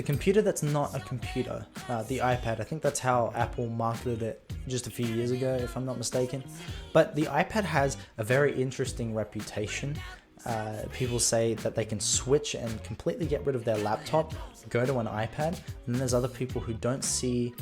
computer that's not a computer, the iPad. I think that's how Apple marketed it just a few years ago, if I'm not mistaken. But the iPad has a very interesting reputation. People say that they can switch and completely get rid of their laptop, go to an iPad, and then there's other people who don't see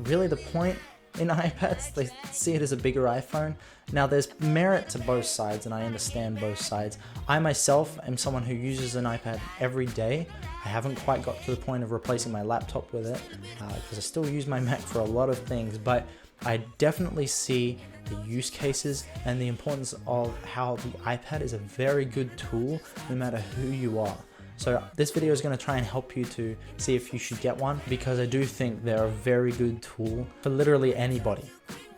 really the point in iPads. They see it as a bigger iPhone. Now there's merit to both sides, and I understand both sides. I myself am someone who uses an iPad every day. I haven't quite got to the point of replacing my laptop with it because I still use my Mac for a lot of things, but I definitely see the use cases and the importance of how the iPad is a very good tool no matter who you are. So this video is going to try and help you to see if you should get one, because I do think they're a very good tool for literally anybody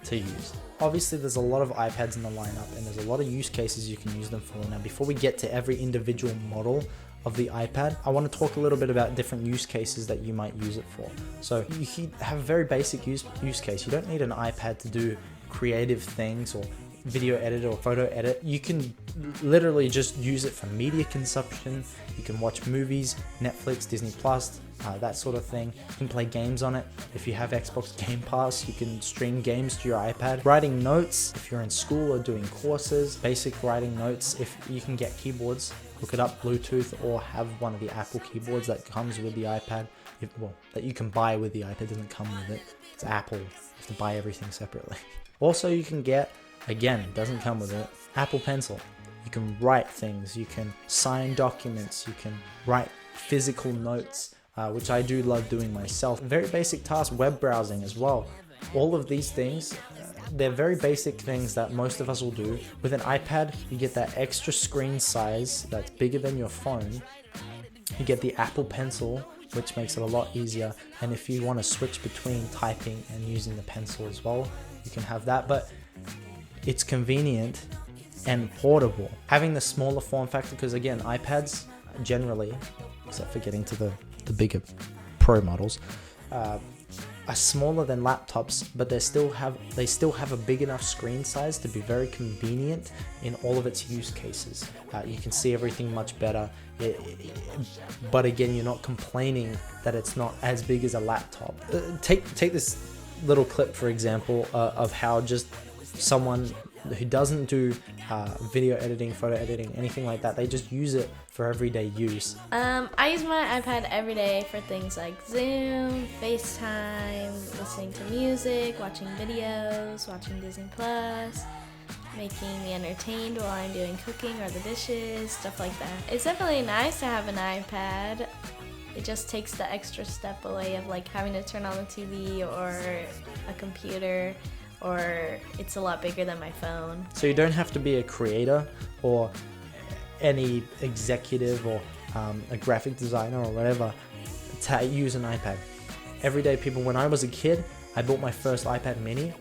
to use. Obviously there's a lot of iPads in the lineup and there's a lot of use cases you can use them for. Now before we get to every individual model of the iPad, I want to talk a little bit about different use cases that you might use it for. So you can have a very basic use case. You don't need an iPad to do creative things or video edit or photo edit. You can literally just use it for media consumption. You can watch movies, Netflix, Disney Plus, that sort of thing. You can play games on it. If you have Xbox Game Pass, you can stream games to your iPad. Writing notes, if you're in school or doing courses, basic writing notes. If you can get keyboards, hook it up Bluetooth or have one of the Apple keyboards that comes with the iPad. That you can buy with the iPad, doesn't come with it. It's Apple, you have to buy everything separately. Also you can get, again, it doesn't come with it, Apple Pencil. You can write things, you can sign documents, you can write physical notes, which I do love doing myself. Very basic tasks, web browsing as well. All of these things, they're very basic things that most of us will do. With an iPad, you get that extra screen size that's bigger than your phone. You get the Apple Pencil, which makes it a lot easier. And if you want to switch between typing and using the pencil as well, you can have that. But it's convenient and portable. Having the smaller form factor, because again, iPads generally, except for getting to the bigger pro models, are smaller than laptops, but they still have a big enough screen size to be very convenient in all of its use cases. You can see everything much better, but again, you're not complaining that it's not as big as a laptop. Take this little clip, for example, of how just someone who doesn't do video editing, photo editing, anything like that, they just use it for everyday use. I use my iPad every day for things like Zoom, FaceTime, listening to music, watching videos, watching Disney Plus, making me entertained while I'm doing cooking or the dishes, stuff like that. It's definitely nice to have an iPad. It just takes the extra step away of like having to turn on the TV or a computer, or it's a lot bigger than my phone. So you don't have to be a creator or any executive or a graphic designer or whatever to use an iPad. Everyday people, when I was a kid, I bought my first iPad mini.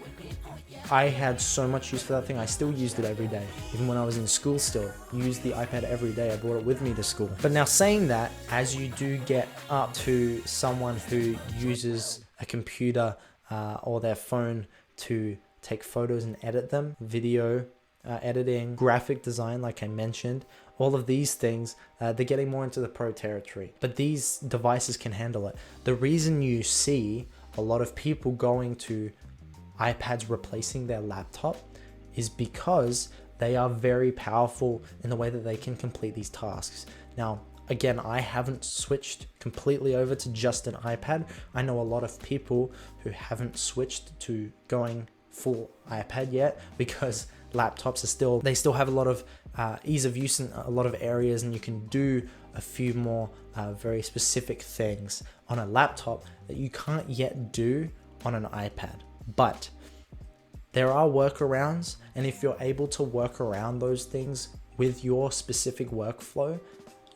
I had so much use for that thing. I still used it every day. Even when I was in school still, used the iPad every day. I brought it with me to school. But now saying that, as you do get up to someone who uses a computer or their phone to take photos and edit them, video editing, graphic design, like I mentioned, all of these things, they're getting more into the pro territory. But these devices can handle it. The reason you see a lot of people going to iPads replacing their laptop is because they are very powerful in the way that they can complete these tasks. Now, again, I haven't switched completely over to just an iPad. I know a lot of people who haven't switched to going full iPad yet because laptops they still have a lot of ease of use in a lot of areas, and you can do a few more very specific things on a laptop that you can't yet do on an iPad. But there are workarounds, and if you're able to work around those things with your specific workflow,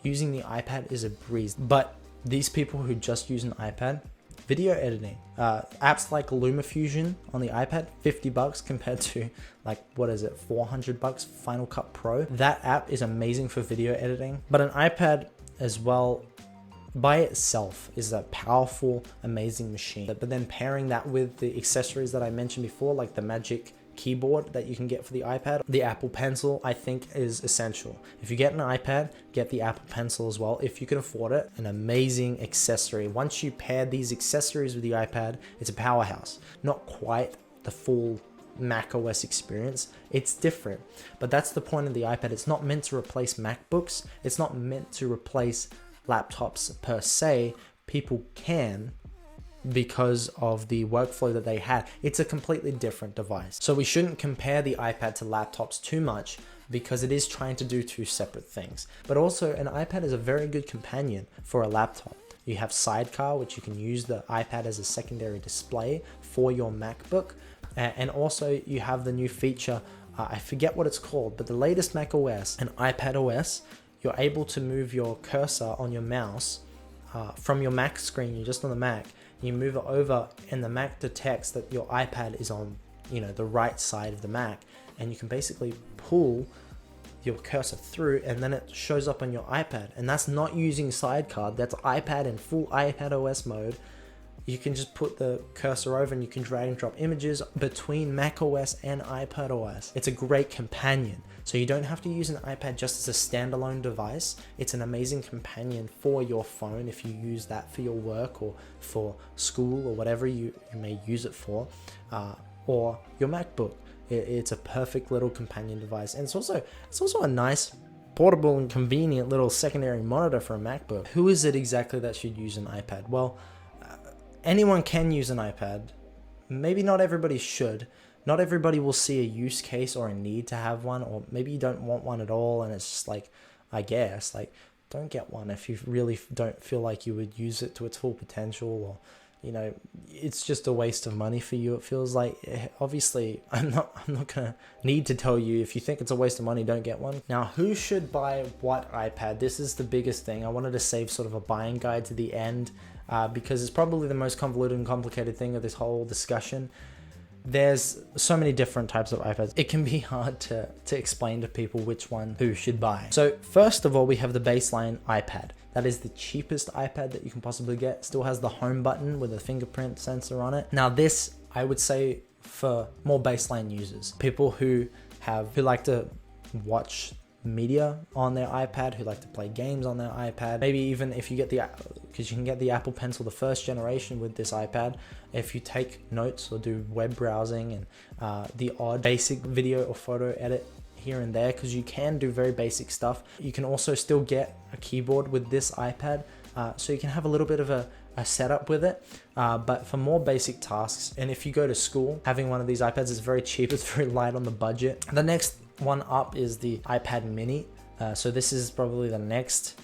using the iPad is a breeze. But these people who just use an iPad, video editing, apps like LumaFusion on the iPad, $50 compared to like, what is it, $400 Final Cut Pro. That app is amazing for video editing, but an iPad as well by itself is a powerful, amazing machine. But then pairing that with the accessories that I mentioned before, like the Magic keyboard that you can get for the iPad. The Apple Pencil, I think, is essential. If you get an iPad, get the Apple Pencil as well if you can afford it. An amazing accessory. Once you pair these accessories with the iPad, it's a powerhouse. Not quite the full Mac OS experience. It's different, but that's the point of the iPad. It's not meant to replace MacBooks. It's not meant to replace laptops per se. People can, because of the workflow that they had. It's a completely different device. So we shouldn't compare the iPad to laptops too much, because it is trying to do two separate things. But also, an iPad is a very good companion for a laptop. You have Sidecar, which you can use the iPad as a secondary display for your MacBook. And also you have the new feature, I forget what it's called, but the latest Mac OS and iPad OS, you're able to move your cursor on your mouse from your Mac screen. You're just on the Mac, you move it over, and the Mac detects that your iPad is on, the right side of the Mac, and you can basically pull your cursor through, and then it shows up on your iPad. And that's not using Sidecar, that's iPad in full iPad OS mode. You can just put the cursor over and you can drag and drop images between Mac OS and iPad OS. It's a great companion. So you don't have to use an iPad just as a standalone device. It's an amazing companion for your phone if you use that for your work or for school or whatever you may use it for, or your MacBook. It's a perfect little companion device. And it's also a nice portable and convenient little secondary monitor for a MacBook. Who is it exactly that should use an iPad? Well, anyone can use an iPad. Maybe not everybody should. Not everybody will see a use case or a need to have one, or maybe you don't want one at all, and it's just like, I guess, like, don't get one if you really don't feel like you would use it to its full potential, or it's just a waste of money for you. It feels like, obviously, I'm not gonna need to tell you, if you think it's a waste of money, don't get one. Now, who should buy what iPad? This is the biggest thing. I wanted to save sort of a buying guide to the end, because it's probably the most convoluted and complicated thing of this whole discussion. There's so many different types of iPads. It can be hard to explain to people which one who should buy. So first of all, we have the baseline iPad. That is the cheapest iPad that you can possibly get. Still has the home button with a fingerprint sensor on it. Now this, I would say, for more baseline users, people who like to watch media on their iPad, who like to play games on their iPad. Maybe even if you get because you can get the Apple Pencil, the first generation with this iPad, if you take notes or do web browsing and the odd basic video or photo edit here and there, because you can do very basic stuff. You can also still get a keyboard with this iPad, so you can have a little bit of a setup with it, but for more basic tasks, and if you go to school, having one of these iPads is very cheap. It's very light on the budget. The next one up is the iPad mini. So this is probably the next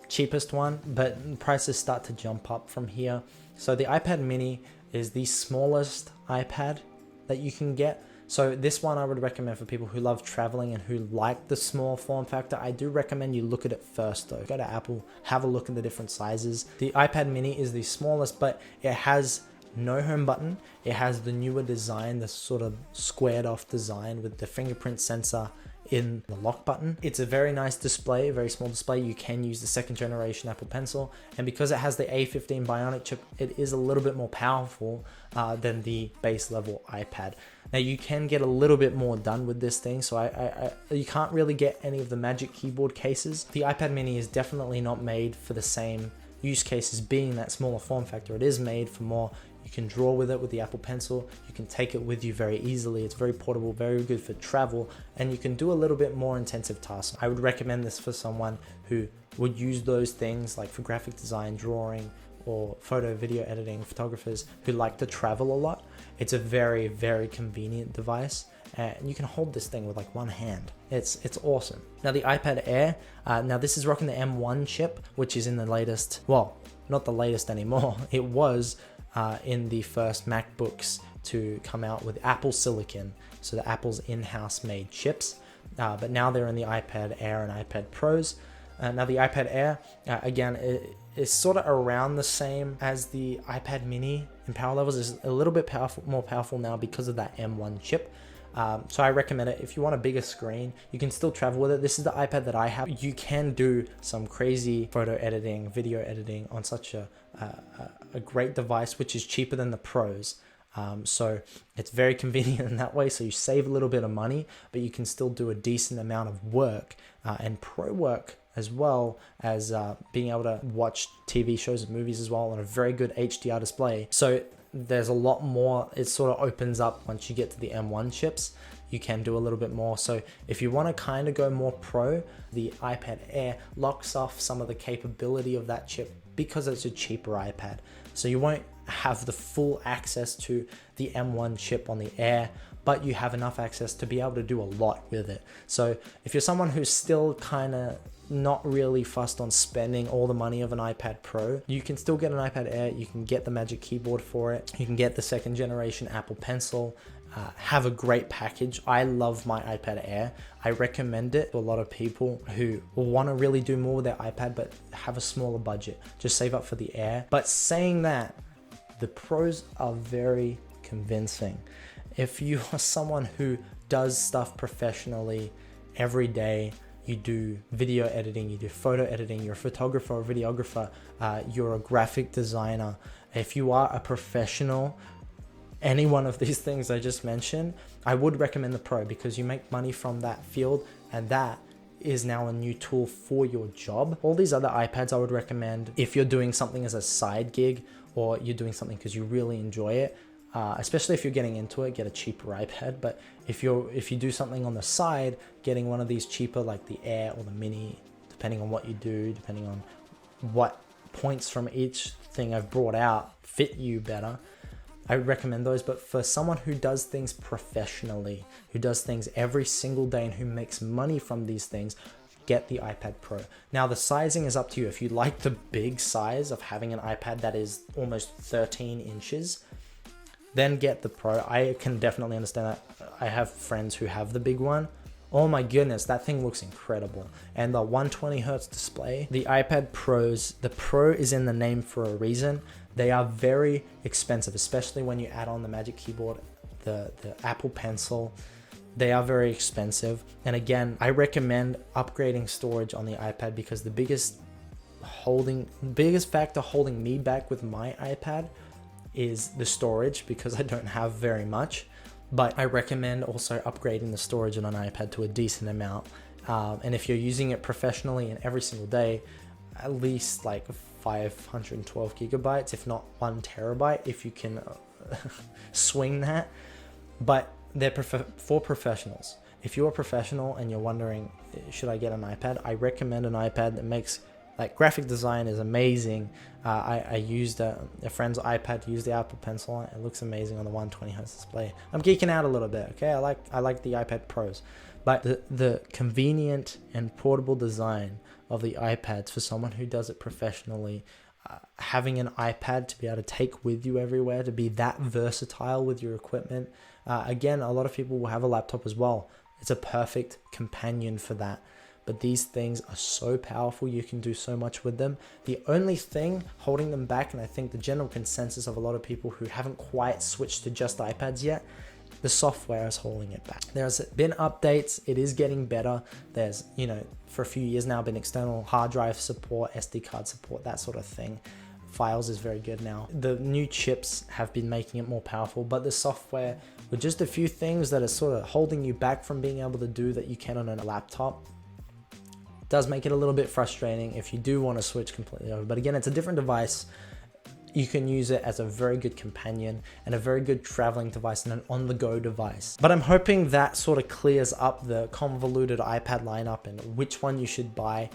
cheapest one, but prices start to jump up from here. So the iPad mini is the smallest iPad that you can get. So this one I would recommend for people who love traveling and who like the small form factor. I do recommend you look at it first though. Go to Apple, have a look at the different sizes. The iPad mini is the smallest, but it has no home button. It has the newer design, the sort of squared off design with the fingerprint sensor in the lock button. It's a very nice display, a very small display. You can use the second generation Apple Pencil, and because it has the A15 Bionic chip, it is a little bit more powerful than the base level iPad. Now you can get a little bit more done with this thing, so you can't really get any of the Magic Keyboard cases. The iPad mini is definitely not made for the same use cases, being that smaller form factor. It is made for more. You can draw with it with the Apple Pencil. You can take it with you very easily. It's very portable, very good for travel, and you can do a little bit more intensive tasks. I would recommend this for someone who would use those things like for graphic design, drawing, or photo, video editing, photographers who like to travel a lot. It's a very, very convenient device, and you can hold this thing with like one hand. It's awesome. Now the iPad Air, now this is rocking the M1 chip, which is in the latest, well, not the latest anymore. It was in the first MacBooks to come out with Apple Silicon, so the Apple's in-house made chips, but now they're in the iPad Air and iPad Pros. Now the iPad Air, again, is sort of around the same as the iPad mini in power levels. It's a little bit more powerful now because of that M1 chip. So I recommend it. If you want a bigger screen, you can still travel with it. This is the iPad that I have. You can do some crazy photo editing, video editing on such a great device, which is cheaper than the Pros. So it's very convenient in that way. So you save a little bit of money, but you can still do a decent amount of work and pro work, as well as being able to watch TV shows and movies as well on a very good HDR display. So there's a lot more. It sort of opens up once you get to the M1 chips. You can do a little bit more. So if you want to kind of go more pro, the iPad Air locks off some of the capability of that chip because it's a cheaper iPad. So you won't have the full access to the M1 chip on the Air, but you have enough access to be able to do a lot with it. So if you're someone who's still kind of not really fussed on spending all the money of an iPad Pro, you can still get an iPad Air. You can get the Magic Keyboard for it. You can get the second generation Apple Pencil. Have a great package. I love my iPad Air. I recommend it to a lot of people who want to really do more with their iPad but have a smaller budget. Just save up for the Air. But saying that, the pros are very convincing. If you are someone who does stuff professionally every day, you do video editing, you do photo editing, you're a photographer or videographer, you're a graphic designer. If you are a professional, any one of these things I just mentioned, I would recommend the Pro because you make money from that field, and that is now a new tool for your job. All these other iPads I would recommend if you're doing something as a side gig or you're doing something because you really enjoy it. Especially if you're getting into it, get a cheaper iPad. But if you do something on the side, getting one of these cheaper like the Air or the Mini, depending on what you do, depending on what points from each thing I've brought out fit you better, I would recommend those. But for someone who does things professionally, who does things every single day and who makes money from these things, get the iPad Pro. Now the sizing is up to you. If you like the big size of having an iPad that is almost 13 inches, then get the Pro. I can definitely understand that. I have friends who have the big one. Oh my goodness, that thing looks incredible. And the 120 hertz display, the iPad Pros, the Pro is in the name for a reason. They are very expensive, especially when you add on the Magic Keyboard, the Apple Pencil. They are very expensive. And again, I recommend upgrading storage on the iPad because the biggest factor holding me back with my iPad is the storage, because I don't have very much. But I recommend also upgrading the storage on an iPad to a decent amount. And if you're using it professionally and every single day, at least like 512 gigabytes, if not 1 terabyte, if you can swing that. But they're for professionals. If you're a professional and you're wondering, should I get an iPad? I recommend an iPad that makes, like, graphic design is amazing. I used a friend's iPad to use the Apple Pencil. It looks amazing on the 120 hertz display. I'm geeking out a little bit, okay? I like the iPad Pros. But the convenient and portable design of the iPads for someone who does it professionally, having an iPad to be able to take with you everywhere, to be that versatile with your equipment. Again, a lot of people will have a laptop as well. It's a perfect companion for that. But these things are so powerful, you can do so much with them. The only thing holding them back, and I think the general consensus of a lot of people who haven't quite switched to just iPads yet, the software is holding it back. There's been updates, it is getting better. There's, for a few years now, been external hard drive support, SD card support, that sort of thing. Files is very good now. The new chips have been making it more powerful, but the software, with just a few things that are sort of holding you back from being able to do that you can on a laptop, does make it a little bit frustrating if you do want to switch completely over. But again, it's a different device. You can use it as a very good companion and a very good traveling device and an on-the-go device. But I'm hoping that sort of clears up the convoluted iPad lineup and which one you should buy.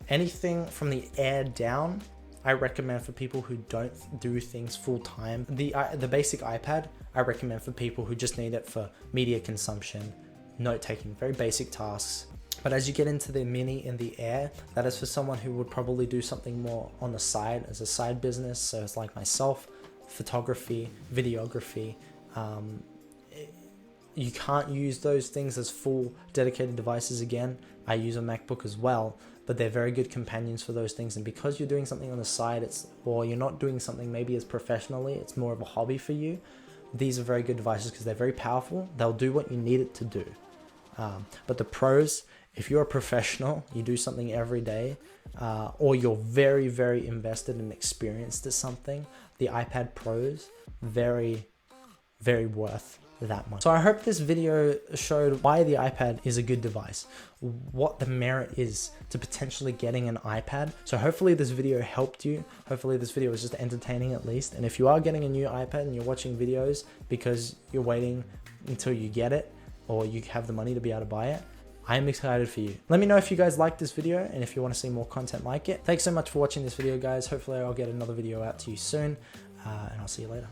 Anything from the Air down, I recommend for people who don't do things full time. The basic iPad, I recommend for people who just need it for media consumption, note-taking, very basic tasks. But as you get into the Mini and the Air, that is for someone who would probably do something more on the side as a side business. So it's like myself, photography, videography. You can't use those things as full dedicated devices again. I use a MacBook as well, but they're very good companions for those things. And because you're doing something on the side, or you're not doing something maybe as professionally, it's more of a hobby for you. These are very good devices because they're very powerful. They'll do what you need it to do. But the Pros, if you're a professional, you do something every day, or you're very, very invested and experienced at something, the iPad Pros, very very worth that much. So I hope this video showed why the iPad is a good device, what the merit is to potentially getting an iPad. So hopefully this video helped you. Hopefully this video was just entertaining at least. And if you are getting a new iPad and you're watching videos because you're waiting until you get it or you have the money to be able to buy it, I am excited for you. Let me know if you guys liked this video and if you want to see more content like it. Thanks so much for watching this video, guys. Hopefully I'll get another video out to you soon, and I'll see you later.